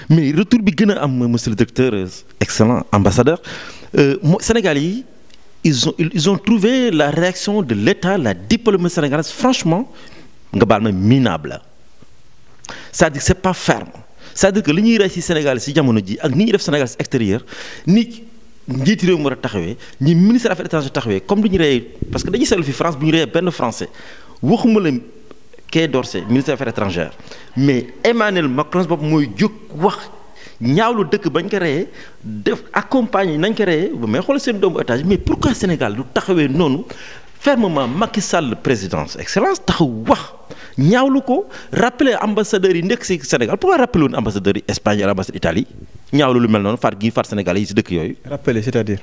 mais retour bi gën a am monsieur le directeur excellent ambassadeur Sénégal yi ils ont trouvé la réaction de l'État, la diplomatie sénégalaise franchement nga baal ma minable. C'est-à-dire que c'est pas ferme. C'est-à-dire que li ñuy rey ci Sénégal ci jamono ji ak ni ñuy def Sénégal ci extérieur ni njiiti réew mi war a taxawee ñi ministre affaires étrangères taxawee comme du ñu reyee parce que dañuy seetlu fi France bu ñu reyee benn français waxuma la Quai d'Orsay ministre des affaires étrangères mais Emmanuel Macron bopp mooy jóg wax ñaawlu dëkk bañ ko reyee def accompagner nañ ko reyee ba may xool seen doomu étage mais pourquoi Sénégal du taxawee noonu fermement Macky Sall présidence excellence taxaw wax ñaawlu ko rappeler ambassadeurs yi nekk ci Sénégal pourquoi rappeler woon ambassadeurs yi Espagne ak ambassade Italie ñaawlu lu mel noonu faat Sénégalais yi ci dëkk yooyu. rappeler c'est-à-dire.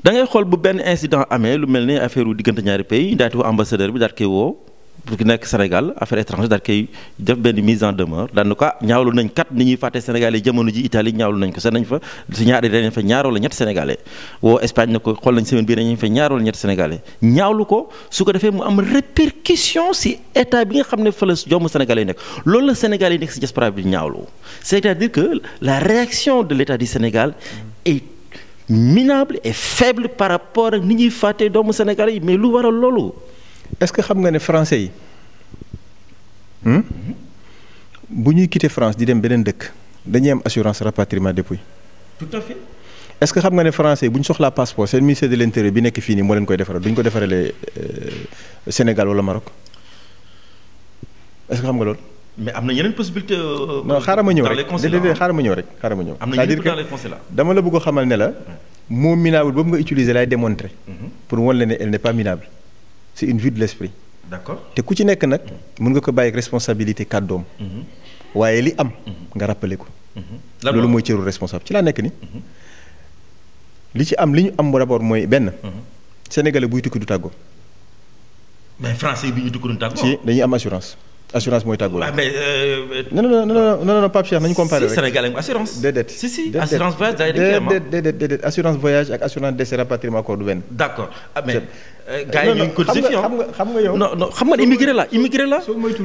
da ngay xool bu benn incident amee lu mel ni affaire wu diggante ñaari pays daal di woo ambassadeur bi daal koy woo pour ki nekk Sénégal affaire étrangère daal koy def benn mise en demeure daan na ko ñaawlu nañ kat ni ñuy fàtte Sénégalais jamono ji Italie ñaawlu nañ ko sax nañ fa si ñaari dañ fa ñaar wala ñetti Sénégalais woo Espagne na ko xool nañ semaine bii dañu fa ñaar wala ñetti Sénégalais ñaawlu ko su ko defee mu am répercussion si état bi nga xam ne fa la joomu Sénégalais yi nekk loolu la Sénégalais yi nekk si diaspora bi ñaawlu c'est-à-dire que la réaction de l'État du Sénégal est minable et faible par rapport ak ni ñuy fàtte doomu Sénégalais yi mais lu waral loolu. est-ce que xam nga ne français yi bu ñuy quitter France di dem beneen dëkk dañuy am assurance rapatriement dépôt. tout à fait. est-ce que xam nga ne français bu ñu soxlaa passeport seen ministère de l'intérieur bi nekk fii nii moo leen koy defaral duñ ko defaralee Sénégal wala Maroc est-ce que xam nga loolu. mais am na yeneen possibilité. non xaaral ma ñëw rek déedéet xaaral ma ñëw rek xaaral ma ñëw. am na yeneen dans les consulats. dama la bëgg a xamal ne la mot minable boobu nga utiliser laay démontrer. pour wan la ne elle n'est pas minable. c'est une vue de l'esprit. d'accord te ku ci nekk nag mën nga ko bàyyi ak responsabilité kàddoom. waaye li am. nga rappeler ko. loolu mooy cëru responsable ci laa nekk ni li ci am li ñu am d'abord mooy benn. Sénégalais buy tukki du tàggoo. mais français bi ñu tukki du tàggoo. si dañuy am assurance. assurance mooy tàggoo. waaw mais. non Pape Cheikh nañu comparé rek. Sénégalais assurance. déedéet si assurance voyage day déedéet assurance voyage ak assurance décès rapatriement accord du benn. d'accord mais. gars yi ñu ngi cotisé fii xam nga yow. non xam nga immigré la.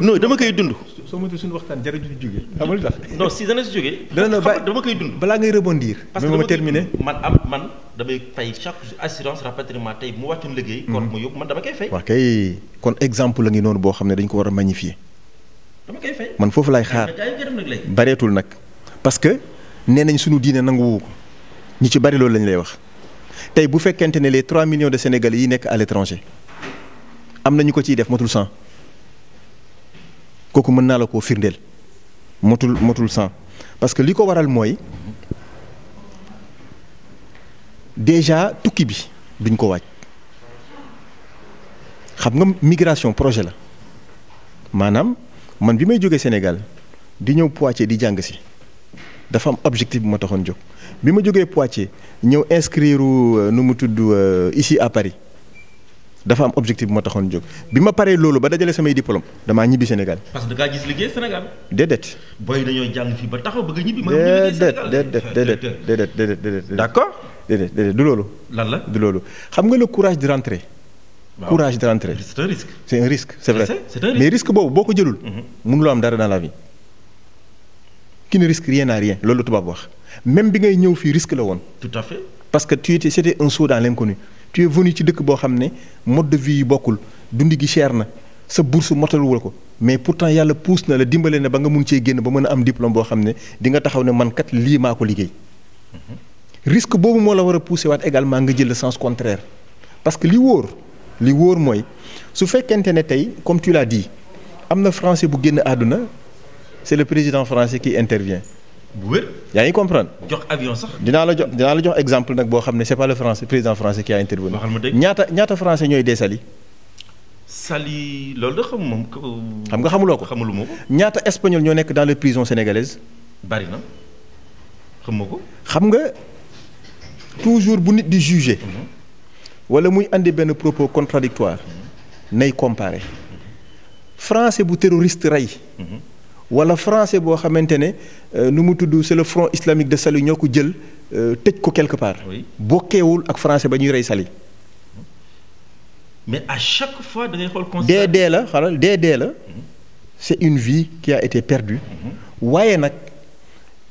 non dama koy dund. soo moytuwul suñu waxtaan jarul di jógee. xam nga lu tax. non si dana si jógee. dama koy dund. balaa ngay rebondir. parce que ma terminer. man damay fay chaque assurance rapatriement tey mu wàccu liggéey. kon mu yóbbu man dama koy fay. waaw kay kon exemple la ngi noonu boo xam ne dañ ko war a magnifier. dama koy fay. man foofu laay xaar bareetul nag parce que nee nañ suñu diine nanguwu ko ñu ci bari loolu lañ lay wax tey bu fekkente ne les 3 millions de Sénégalais yi nekk à l'étranger am na ñu ko ciy def motul 100 kooku mën naa la koo firndeel motul 100 parce que li ko waral mooy déjà tukki bi duñ ko waaj xam nga migration projet la maanaam. man bi may jógee Sénégal di ñëw Poitiers di jàng si dafa am objectif bu ma taxoon jóg bi ma jógee Poitiers ñëw inscrire nu mu tudd ici à Paris dafa am objectif bu ma taxoon jóg bi ma paree loolu ba dajale samay diplôme damaa ñibbi Sénégal. parce que da ngaa gis liggéey Sénégal. déedéet. booy dañoo jàng fii ba taxaw bëgg a ñibbi. déedéet. d'accord. déedéet du loolu. lan la du loolu xam nga le courage de rentrer. waaw courage de rentrer. c'est un risque. c'est un risque c'est vrai c'est un risque. mais risque boobu boo ko jëlul. mënuloo am dara dans la vie. qui ne risque rien à rien loolu la tubaab wax même bi ngay ñëw fii risque la woon. tout à fait. parce que c'était un saut dans l'inconnu tu es venu ci dëkk boo xam ne mode de vie yi bokkul dund gi cher na sa bourse motaluwul ko mais pourtant yàlla pousse na la dimbale na ba nga mun cee génn ba mën a am diplôme boo xam ne di nga taxaw ne man kat lii maa ko liggéey. risque boobu moo la war a pousser waat également nga jël le sens contraire parce que li wóor mooy su fekkente ne tey comme tu l'as dit am na français bu génn àdduna c'est le président français qui intervient. bu wér. yaa ngi comprendre. jox avion sax. dinaa la jox exemple nag boo xam ne c'est pas le président français qui a intervenu. waxal ma dégg ñaata français ñooy dee Saly. Saly loolu da xam moom. xam nga xamuloo ko. xamuluma ko. ñaata espagnol ñoo nekk dans les prisons sénégalaises. bari na xam ko. xam nga toujours bu nit di juger. wala muy andi benn propos contradictoire nay comparer français bu terroriste rey. wala français boo xamante ne nu mu tudd c'est le front islamique de Saly ñoo ko jël tëj ko quelque part. bokkeewul ak français ba ñuy rey Saly. mais à chaque fois da ngay xool. dee la c'est une vie qui a été perdue. waaye nag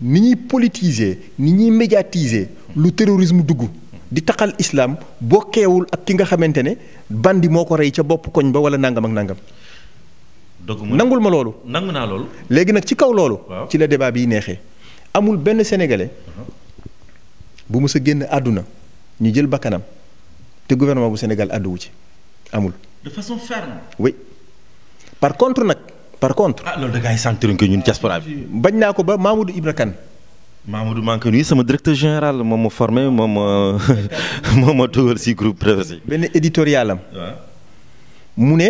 ni ñuy politiser ni ñuy médiatiser lu terrorisme dugg di taxal islam bokkeewul ak ki nga xamante ne bandi moo ko rey ca bopp koñ ba wala nangam ak nangam. nangul ma loolu. nangu naa loolu. léegi nag ci kaw loolu. ci la débat bi neexee. amul benn sénégalais bu mës a génn àdduna ñu jël bakkanam te gouvernement bu Sénégal àdduwu ci amul. de façon ferme. oui par contre nag. loolu da ngay sentir que ñun diaspora bi. bañ naa ko ba Mamadou Ibra Kane. Mamadou maa ngi koy nuyu sama directeur général moom ma formé moom ma dugal si groupe Traversée. benn éditorial am. mu ne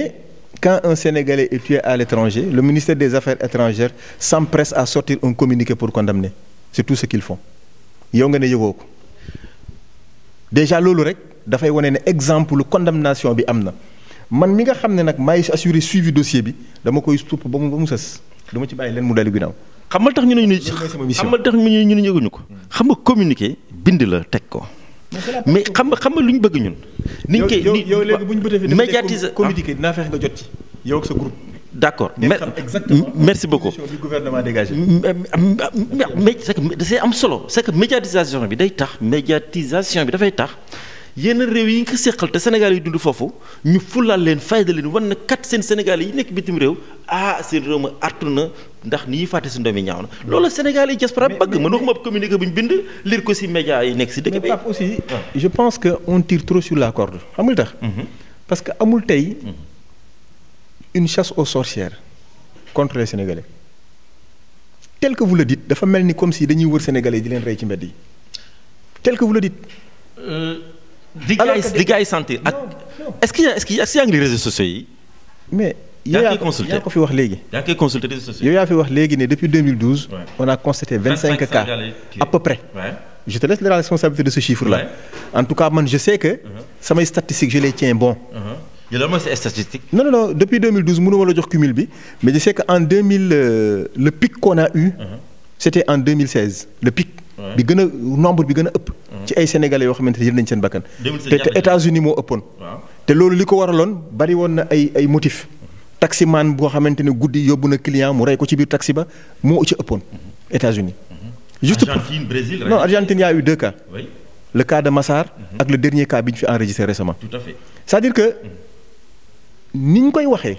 quand un Sénégalais est tué à l'étranger le ministère des Affaires étrangères s'empresse à sortir un communiqué pour condamner c'est tout ce qu'ils font yow nga ne yëgoo ko déjà loolu rek dafay wane ne exemple condamnation bi am na. man mi nga xam ne nag maay assuré suivi dossier bi dama koy supp ba mu sës dama ci bàyyi leen mu dali ginnaaw. xam nga tax ñu ne xam nga tax ñu ne yëguñu ko. xam nga communiqué bind la teg ko. mais xam nga lu ñu bëgg ñun. niñ koy yow léegi bu ñu bëgee médiatiser communiqué dinaa fexe nga jot ci yow ak sa groupe. d'accord exactement merci beaucoup. du gouvernement dégagé. mais c'est que c'est am solo c'est que médiatisation bi day tax médiatisation bi dafay tax. yenn réew yi nga ko seqal te Sénégal yi dund foofu ñu fulal leen fayda leen wan na kat seen Sénégal yi nekk bitim réew seen réew ma artu na ndax ni ñuy fàtte si ndoom yi ñaaw na loolu Sénégal yi diaspora bëgg man waxuma communiqué bu ñu bind lire ko si média yi nekk si dëkk bi. mais Pape aussi je pense que on tire trop sur la corde xam nga tax. parce que amul tey une chasse aux sorcières contre les Sénégalais tel que vous le dites dafa mel ni comme si dañuy wër Sénégalais di leen rey ci mbedd yi tel que vous le dites. di gars yi sentir ak est-ce que yaa ngi les réseaux sociaux yi. mais yaa ko fi wax léegi. yaa ngi koy consulter réseaux sociaux. yow yaa fi wax léegi ne depuis 2012. on a constaté 25 cas à peu près. je te laisse la responsabilité de ce chiffre là. en tout cas man je sais que. samay statistiques je les tiens bon. yow lan mooy sa statistique. non depuis 2012 mënuma la jox cumul bi mais je sais que en 2000 le pic qu'on a eu. c'était en 2016 le pic. bi gën a nombre bi gën a ëpp. ci ay sénégalais yoo xamante ne jël nañ seen bakkan. te États-Unis moo ëppoon. te loolu li ko waraloon bari woon na ay motifs. taximan boo xamante ne guddi yóbbu na client mu rey ko ci biir taxi ba moo ci ëppoon. États-Unis juste Argentine Brésil. non Argentine y a eu 2 cas. Oui. le cas de Massar. ak le dernier cas bi ñu fi enregistré récemment. Tout à fait. c'est-à-dire que ni ñu koy waxee.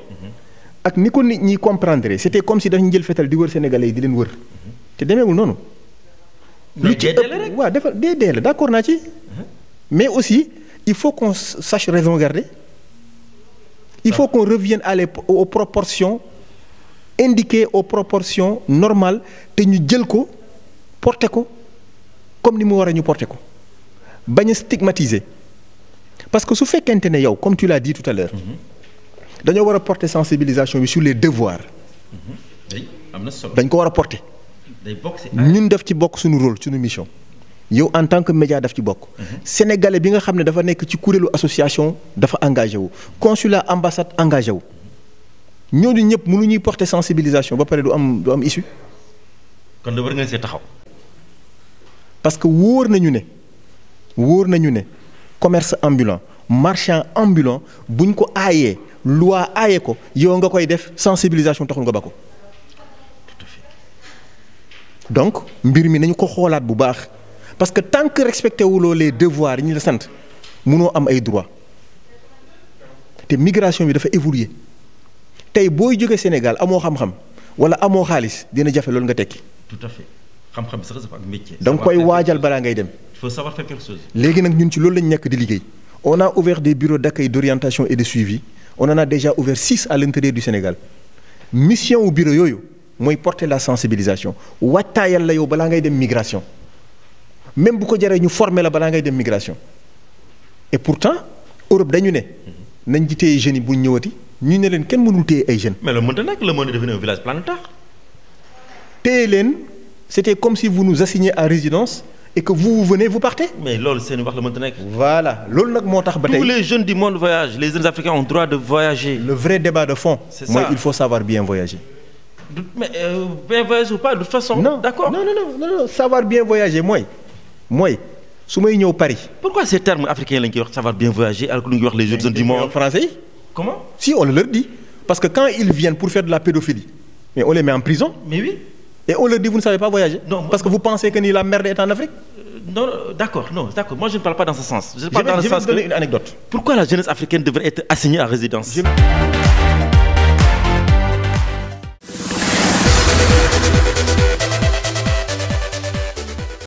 ak ni ko nit ñi comprendre c'était comme si dañu jël fetal di wër sénégalais yi di leen wër. te demeewul noonu. lu ci ëpp waaw dafa dee la d'accord naa ci. mais aussi il faut qu'on sache raison garder. il faut qu'on revienne aux proportions indiquées, aux proportions normales te ñu jël ko porter ko comme ni mu war a ñu porter ko bañ a stigmatiser parce que su fekkente ne yow comme tu l'as dit tout à l'heure dañoo war a porter sensibilisation bi sur les devoirs. dañ ko war a porter. ñun def ci bokk suñu rôle suñu mission. yow en tant que média daf ci bokk. sénégalais bi nga xam ne dafa nekk ci kuréelu association dafa engagé wu. consulat ambassade engagé wu. ñooñu ñëpp mënuñuy porter sensibilisation ba pare du am issue. kon de war ngeen see taxaw. parce que wóor nañu ne commerce ambulant marchand ambulant buñ ko aayee loi aaye ko yow nga koy def sensibilisation taxul nga ba ko. donc mbir mi nañu ko xoolaat bu baax parce que tant que respecté wuloo les devoirs yi ñu la sant mënoo am ay droits te migration bi dafa évoluer tey booy jóge Sénégal amoo xam-xam wala amoo xaalis dina jafe loolu nga tekki. tout à fait xam-xam sax dafa ak métier. da nga koy waajal balaa ngay dem. il faut savoir faire quelque chose. léegi nag ñun ci loolu lañ nekk di liggéey. on a ouvert des bureaux d'accueil d'orientation et de suivi on en a déjà ouvert 6 à l'intérieur du Sénégal mission wu bureau yooyu. mooy porter la sensibilisation waajtaayal la yow balaa ngay dem migration même bu ko jaree ñu former la balaa ngay dem migration et pourtant Europe dañu ne nañ ci téye jeunes yi bu ñu ñëwati ñu ne leen kenn mënul téye ay jeunes. mais le monde nag le monde est devenu un village planétaire. téye leen c'était comme si vous nous assigniez à résidence et que vous venez vous partez. mais loolu seen wax la mënta nekk. voilà loolu nag moo tax ba tey tous les jeunes du monde voyagent les jeunes africains ont droit de voyager. le vrai débat de fond. c'est ça mooy il faut savoir bien voyager. mais bien voyager ou pas de toute façon. non d'accord non savoir bien voyager mooy su may ñëw Paris. pourquoi ces termes africains lañ koy wax savoir bien voyager alors que lu ñuy wax les jeunes du monde. français yi. comment. si on leur dit parce que quand ils viennent pour faire de la pédophilie mais on les met en prison. mais oui. Et on leur dit, vous ne savez pas voyager. Non, parce que vous pensez que la merde est en Afrique. Non, d'accord. Moi, je ne parle pas dans ce sens. Je vais vous donner une anecdote. Pourquoi la jeunesse africaine devrait être assignée à résidence?